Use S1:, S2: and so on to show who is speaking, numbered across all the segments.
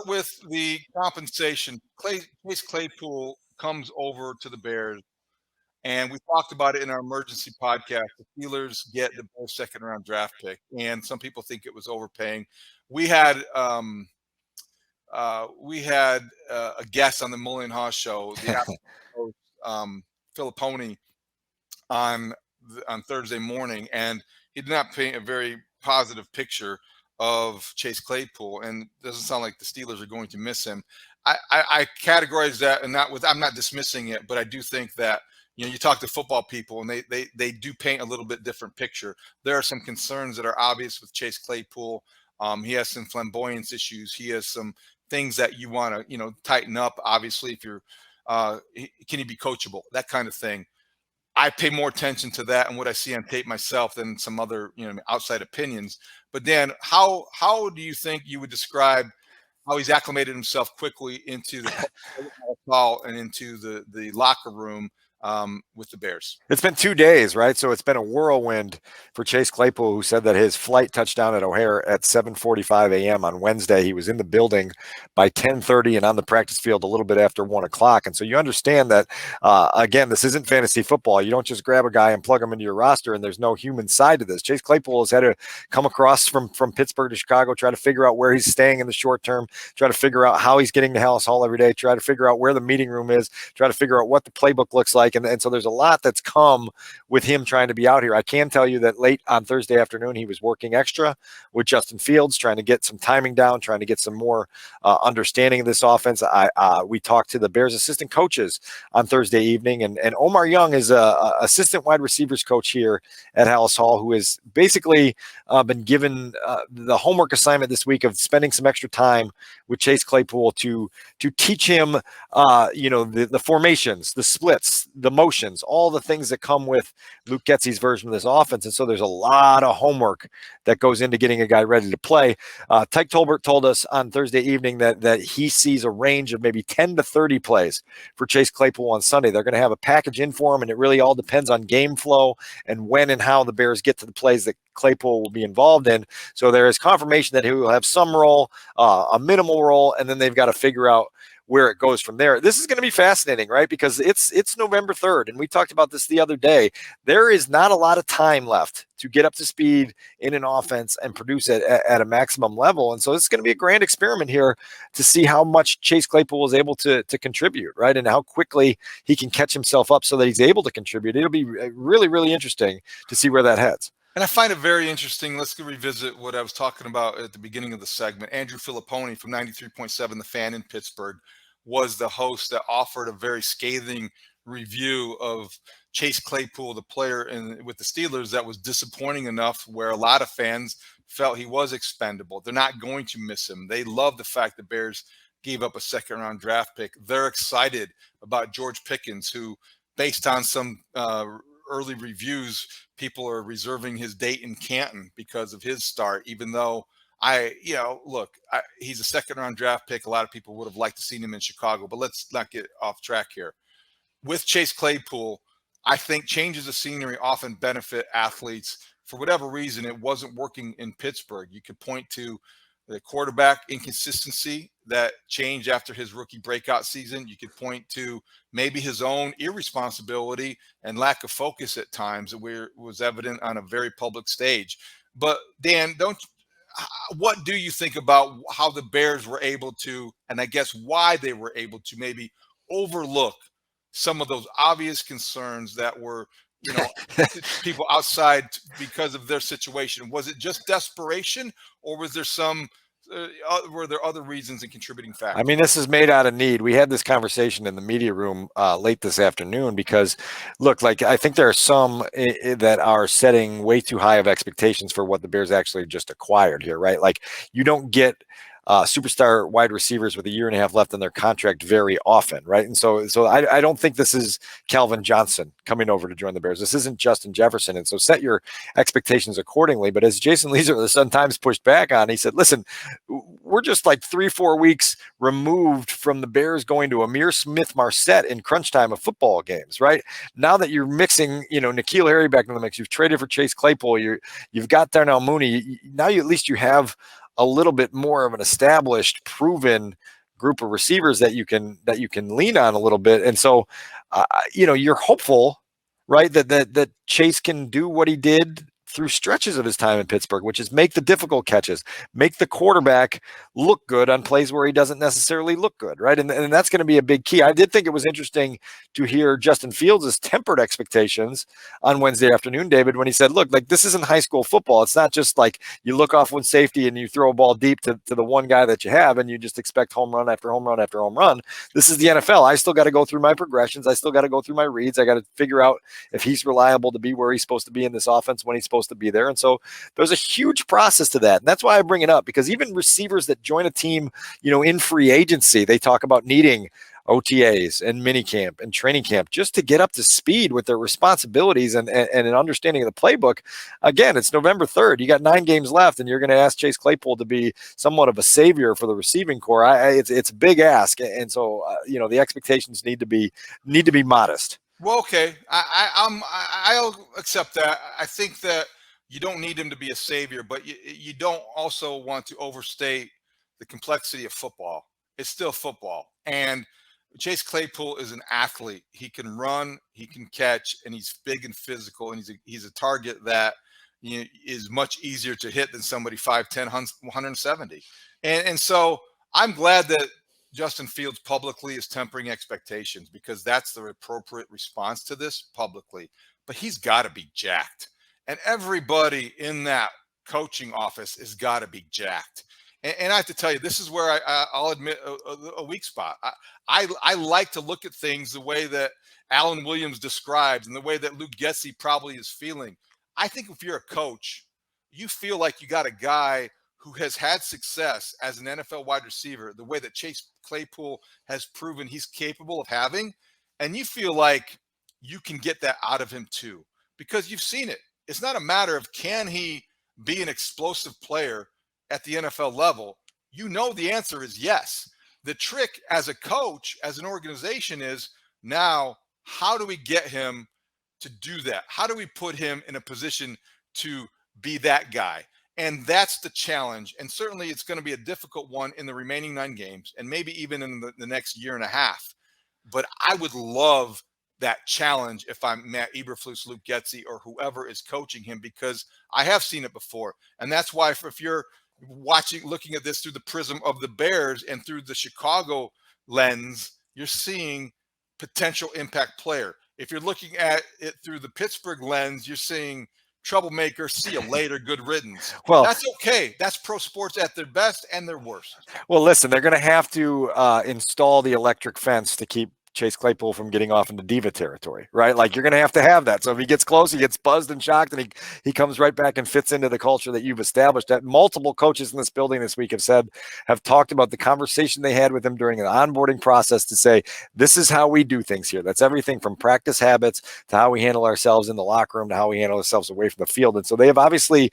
S1: start with the compensation. Chase Claypool comes over to the Bears, and we talked about it in our emergency podcast. The Steelers get the Bears' second-round draft pick, and some people think it was overpaying. We had a guest on the Mullen Haugh show, the host, Filipponi, on Thursday morning, and he did not paint a very positive picture of Chase Claypool, and it doesn't sound like the Steelers are going to miss him. I categorize that, and I'm not dismissing it, but I do think that you talk to football people, and they do paint a little bit different picture. There are some concerns that are obvious with Chase Claypool. He has some flamboyance issues. He has some things that you want to tighten up. Obviously, if you're can he be coachable, that kind of thing. I pay more attention to that and what I see on tape myself than some other outside opinions. But Dan, how do you think you would describe how he's acclimated himself quickly into the ball and into the locker room with the Bears?
S2: It's been 2 days, right? So it's been a whirlwind for Chase Claypool, who said that his flight touched down at O'Hare at 7:45 a.m. on Wednesday. He was in the building by 10:30 and on the practice field a little bit after 1 o'clock. And so you understand that, again, this isn't fantasy football. You don't just grab a guy and plug him into your roster, and there's no human side to this. Chase Claypool has had to come across from Pittsburgh to Chicago, try to figure out where he's staying in the short term, try to figure out how he's getting to Hallis Hall every day, try to figure out where the meeting room is, try to figure out what the playbook looks like. And so there's a lot that's come with him trying to be out here. I can tell you that late on Thursday afternoon, he was working extra with Justin Fields, trying to get some timing down, trying to get some more understanding of this offense. We talked to the Bears assistant coaches on Thursday evening, and Omar Young is a assistant wide receivers coach here at Hallis Hall, who has basically been given the homework assignment this week of spending some extra time with Chase Claypool to teach him, the formations, the splits, the motions, all the things that come with Luke Getsy's version of this offense. And so there's a lot of homework that goes into getting a guy ready to play. Tyke Tolbert told us on Thursday evening that he sees a range of maybe 10 to 30 plays for Chase Claypool on Sunday. They're going to have a package in for him, and it really all depends on game flow and when and how the Bears get to the plays that Claypool will be involved in. So there is confirmation that he will have some role, a minimal role, and then they've got to figure out where it goes from there. This is going to be fascinating, right? Because it's November 3rd, and we talked about this the other day. There is not a lot of time left to get up to speed in an offense and produce it at a maximum level. And so it's going to be a grand experiment here to see how much Chase Claypool is able to contribute, right? And how quickly he can catch himself up so that he's able to contribute. It'll be really, really interesting to see where that heads.
S1: And I find it very interesting. Let's revisit what I was talking about at the beginning of the segment. Andrew Filipponi from 93.7 The Fan in Pittsburgh was the host that offered a very scathing review of Chase Claypool, the player with the Steelers, that was disappointing enough where a lot of fans felt he was expendable. They're not going to miss him. They love the fact the Bears gave up a second-round draft pick. They're excited about George Pickens, who, based on some early reviews, people are reserving his date in Canton because of his start, even though he's a second-round draft pick. A lot of people would have liked to see him in Chicago, but let's not get off track here. With Chase Claypool, I think changes of scenery often benefit athletes. For whatever reason, it wasn't working in Pittsburgh. You could point to the quarterback inconsistency that changed after his rookie breakout season. You could point to maybe his own irresponsibility and lack of focus at times that was evident on a very public stage. But Dan, what do you think about how the Bears were able to, and I guess why they were able to maybe overlook some of those obvious concerns that were, people outside because of their situation? Was it just desperation, or was there were there other reasons and contributing factors?
S2: I mean, this is made out of need. We had this conversation in the media room late this afternoon because, look, I think there are some that are setting way too high of expectations for what the Bears actually just acquired here, right? Like, you don't get superstar wide receivers with a year and a half left in their contract very often, right? And so I don't think this is Calvin Johnson coming over to join the Bears. This isn't Justin Jefferson. And so set your expectations accordingly. But as Jason Leeser of the Sun-Times pushed back on, he said, listen, we're just 3-4 weeks removed from the Bears going to Amir Smith-Marset in crunch time of football games, right? Now that you're mixing, N'Keal Harry back in the mix, you've traded for Chase Claypool, you've got Darnell Mooney. Now at least you have a little bit more of an established, proven group of receivers that you can lean on a little bit. And so, you're hopeful, right, that Chase can do what he did through stretches of his time in Pittsburgh, which is make the difficult catches, make the quarterback look good on plays where he doesn't necessarily look good, right? And that's going to be a big key. I did think it was interesting to hear Justin Fields' tempered expectations on Wednesday afternoon, David, when he said, look, like, this isn't high school football. It's not just like you look off one safety and you throw a ball deep to the one guy that you have and you just expect home run after home run after home run. This is the NFL. I still got to go through my progressions. I still got to go through my reads. I got to figure out if he's reliable to be where he's supposed to be in this offense when he's supposed to be there. And so there's a huge process to that. And that's why I bring it up, because even receivers that join a team, in free agency, they talk about needing OTAs and minicamp and training camp just to get up to speed with their responsibilities and an understanding of the playbook. Again, it's November 3rd. You got 9 games left, and you're going to ask Chase Claypool to be somewhat of a savior for the receiving core. It's a big ask, and so the expectations need to be modest.
S1: Well, okay, I'll accept that. I think that you don't need him to be a savior, but you don't also want to overstate the complexity of football. It's still football, and Chase Claypool is an athlete. He can run, he can catch, and he's big and physical, and he's a target that is much easier to hit than somebody 5'10", 170. And so I'm glad that Justin Fields publicly is tempering expectations, because that's the appropriate response to this publicly. But he's got to be jacked, and everybody in that coaching office has got to be jacked. And I have to tell you, this is where I'll admit a weak spot. I like to look at things the way that Alan Williams describes and the way that Luke Getsy probably is feeling. I think if you're a coach, you feel like you got a guy who has had success as an NFL wide receiver, the way that Chase Claypool has proven he's capable of having, and you feel like you can get that out of him too, because you've seen it. It's not a matter of can he be an explosive player at the NFL level. The answer is yes. The trick as a coach, as an organization, is now how do we get him to do that? How do we put him in a position to be that guy? And that's the challenge. And certainly it's going to be a difficult one in the remaining 9 games, and maybe even in the next year and a half. But I would love that challenge if I'm Matt Eberflus, Luke Getsy, or whoever is coaching him, because I have seen it before. And that's why if you're looking at this through the prism of the Bears and through the Chicago lens, you're seeing potential impact player. If you're looking at it through the Pittsburgh lens, you're seeing troublemaker, see you later, good riddance. Well, that's okay. That's pro sports at their best and their worst.
S2: Well, listen, they're going to have to install the electric fence to keep Chase Claypool from getting off into diva territory, right? Like, you're going to have that. So if he gets close, he gets buzzed and shocked, and he comes right back and fits into the culture that you've established. That multiple coaches in this building this week have talked about the conversation they had with him during an onboarding process to say, this is how we do things here. That's everything from practice habits to how we handle ourselves in the locker room to how we handle ourselves away from the field. And so they have obviously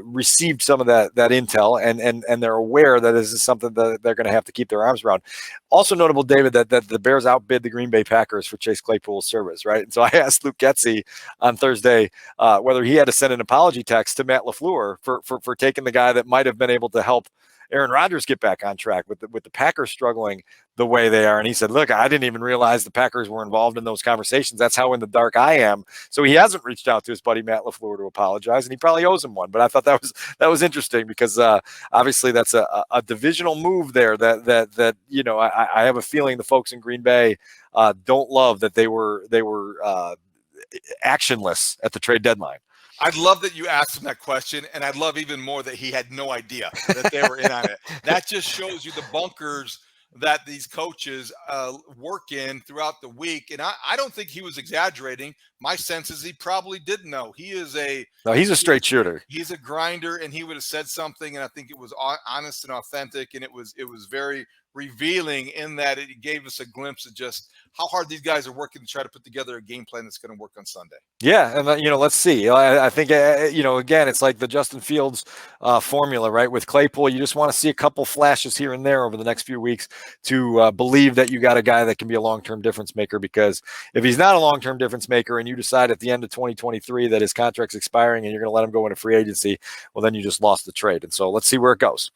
S2: received some of that intel, and they're aware that this is something that they're going to have to keep their arms around. Also notable, David, that the Bears outbid the Green Bay Packers for Chase Claypool's service, right? And so I asked Luke Getsy on Thursday whether he had to send an apology text to Matt LaFleur for taking the guy that might have been able to help Aaron Rodgers get back on track with the Packers struggling the way they are. And he said, look, I didn't even realize the Packers were involved in those conversations. That's how in the dark I am. So he hasn't reached out to his buddy Matt LaFleur to apologize, and he probably owes him one. But I thought that was interesting, because obviously that's a divisional move there that I have a feeling the folks in Green Bay don't love that they were actionless at the trade deadline.
S1: I'd love that you asked him that question, and I'd love even more that he had no idea that they were in on it. That just shows you the bunkers that these coaches work in throughout the week. And I don't think he was exaggerating. My sense is he probably didn't know. He's a
S2: straight shooter.
S1: He's a grinder, and he would have said something, and I think it was honest and authentic, and it was very revealing in that it gave us a glimpse of just how hard these guys are working to try to put together a game plan that's going to work on Sunday.
S2: Yeah, and let's see. I think again, it's like the Justin Fields formula, right? With Claypool, you just want to see a couple flashes here and there over the next few weeks to believe that you got a guy that can be a long-term difference maker. Because if he's not a long-term difference maker, and you decide at the end of 2023 that his contract's expiring and you're going to let him go into free agency, well, then you just lost the trade. And so let's see where it goes.